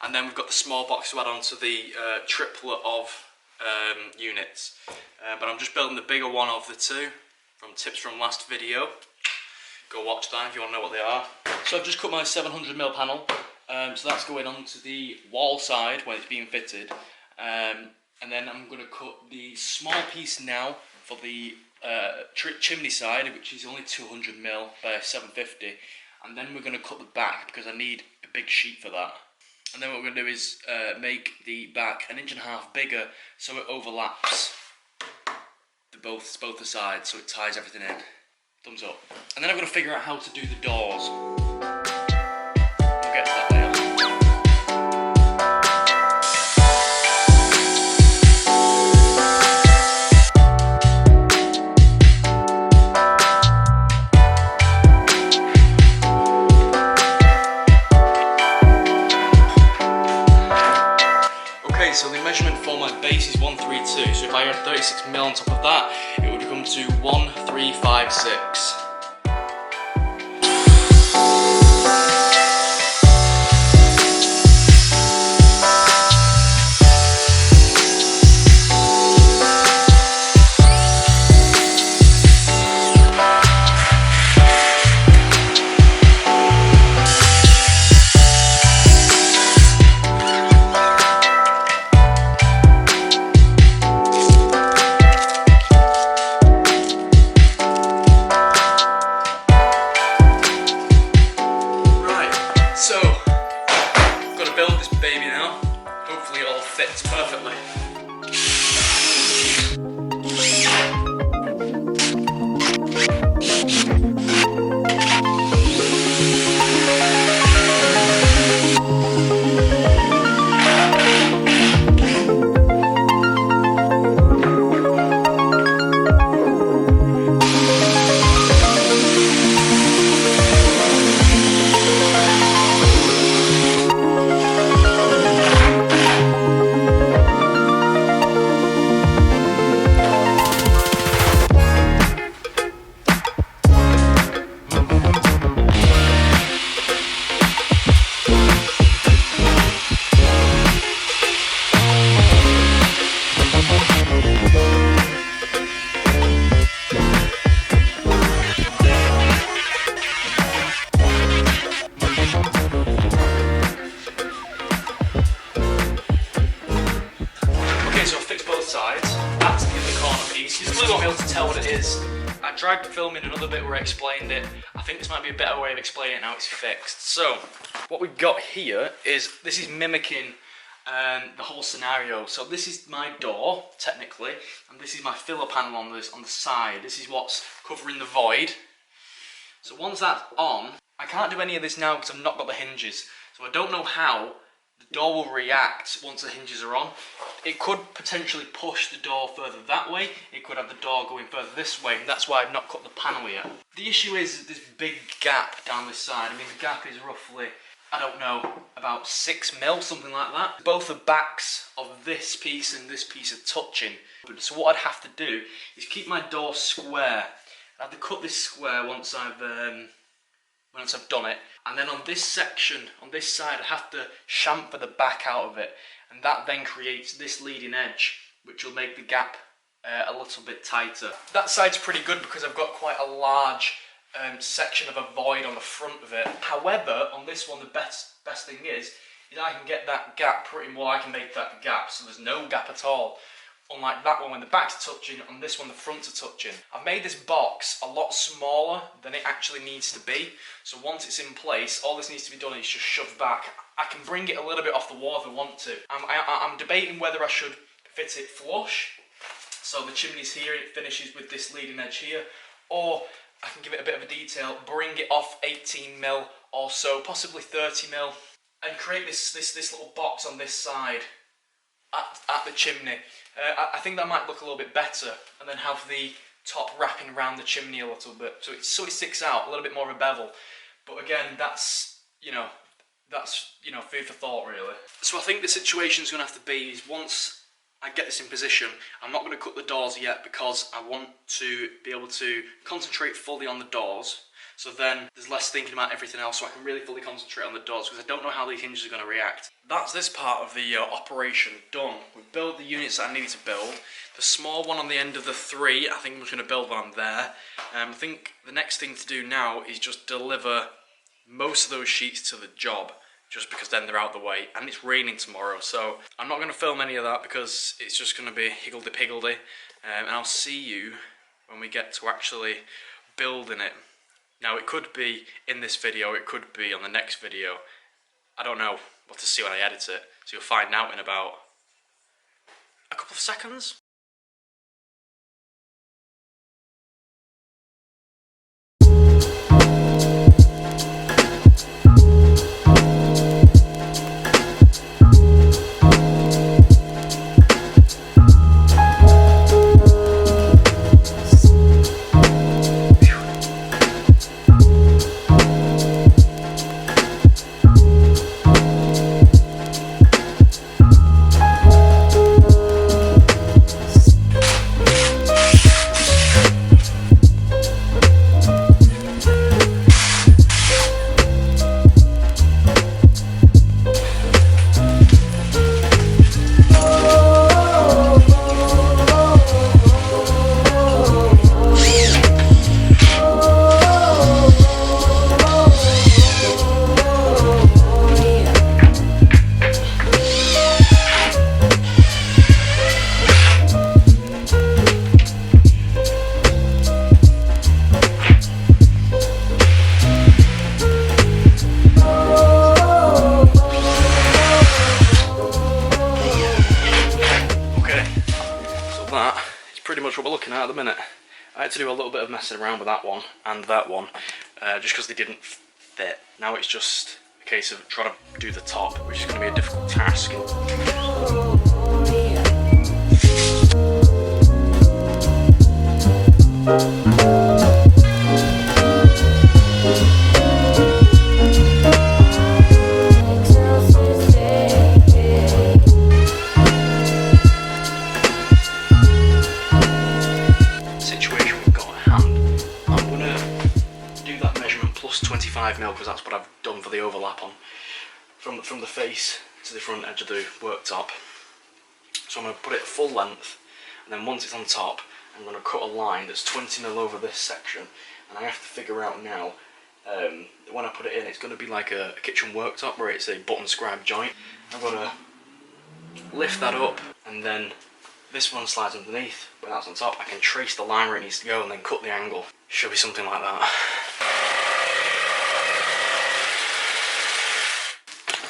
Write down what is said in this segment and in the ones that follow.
and then we've got the small box to add on to the triplet of units. But I'm just building the bigger one of the two from tips from last video. Go watch that if you want to know what they are. So I've just cut my 700mm panel, so that's going onto the wall side when it's being fitted, and then I'm going to cut the small piece now for the chimney side, which is only 200mm by 750, and then we're going to cut the back because I need a big sheet for that. And then what we're going to do is make the back 1.5 inches bigger so it overlaps both the sides, so it ties everything in. Thumbs up. And then I've got to figure out how to do the doors. We'll get to that later. Okay, so the measurement for my base is 132, so if I add 36mm on top of that, it would come to 1356. Perfectly. What it is. I tried filming another bit where I explained it. I think this might be a better way of explaining it now it's fixed. So, what we've got here is, this is mimicking the whole scenario. So this is my door, technically, and this is my filler panel on the side. This is what's covering the void. So once that's on, I can't do any of this now because I've not got the hinges. So I don't know how the door will react once the hinges are on. It could potentially push the door further that way. It could have the door going further this way, and that's why I've not cut the panel yet. The issue is this big gap down this side. I mean, the gap is roughly, I don't know, about 6mm, something like that. Both the backs of this piece and this piece are touching. So what I'd have to do is keep my door square. I have to cut this square once I've done it, and then on this section, on this side, I have to chamfer the back out of it, and that then creates this leading edge, which will make the gap a little bit tighter. That side's pretty good because I've got quite a large section of a void on the front of it. However, on this one, the best thing is I can get that gap pretty well. I can make that gap so there's no gap at all. Unlike that one when the backs are touching, on this one the fronts are touching. I've made this box a lot smaller than it actually needs to be. So once it's in place, all this needs to be done is just shove back. I can bring it a little bit off the wall if I want to. I'm debating whether I should fit it flush. So the chimney's here and it finishes with this leading edge here. Or I can give it a bit of a detail, bring it off 18mm or so, possibly 30mm. And create this little box on this side at the chimney. I think that might look a little bit better, and then have the top wrapping around the chimney a little bit, so it sticks out a little bit more of a bevel. But again, that's food for thought, really. So I think the situation's going to have to be is once I get this in position, I'm not going to cut the doors yet because I want to be able to concentrate fully on the doors. so then there's less thinking about everything else, so I can really fully concentrate on the doors, because I don't know how these hinges are going to react. That's this part of the operation done. We've built the units that I needed to build. The small one on the end of the 3, I think I'm just going to build one there. I think the next thing to do now is just deliver most of those sheets to the job, just because then they're out the way, and it's raining tomorrow, so I'm not going to film any of that because it's just going to be higgledy-piggledy, and I'll see you when we get to actually building it. Now, it could be in this video, it could be on the next video. I don't know what to see when I edit it, so you'll find out in about a couple of seconds. Pretty much what we're looking at the minute. I had to do a little bit of messing around with that one and that one, just because they didn't fit. Now it's just a case of trying to do the top, which is going to be a difficult task. Plus 25mm, because that's what I've done for the overlap on from the face to the front edge of the worktop. So I'm going to put it full length, and then once it's on top, I'm going to cut a line that's 20mm over this section, and I have to figure out now, when I put it in, it's going to be like a kitchen worktop where it's a button scribe joint. I'm going to lift that up, and then this one slides underneath. When that's on top, I can trace the line where it needs to go and then cut the angle. Should be something like that.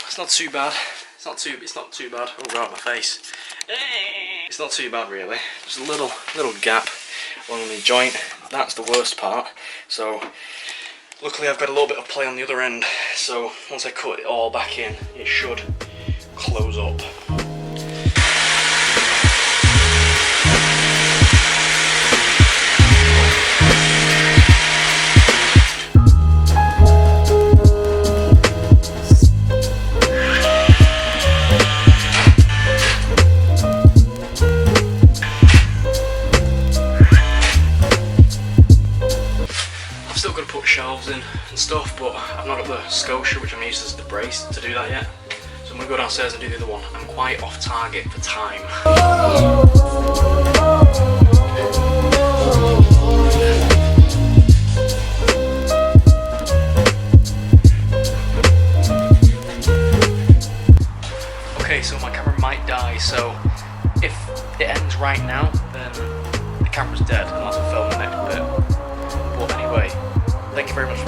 It's not too bad. It's not too bad. Oh god, my face. It's not too bad really. Just a little gap along the joint. That's the worst part. So luckily I've got a little bit of play on the other end. So once I cut it all back in, it should close up. Shelves in and stuff, but I've not got the scotia which I'm used as the brace to do that yet, so I'm going to go downstairs and do the other one. I'm quite off target for time. Okay, so my camera might die, so if it ends right now then the camera's dead and I'll have to film the next bit. But anyway, thank you very much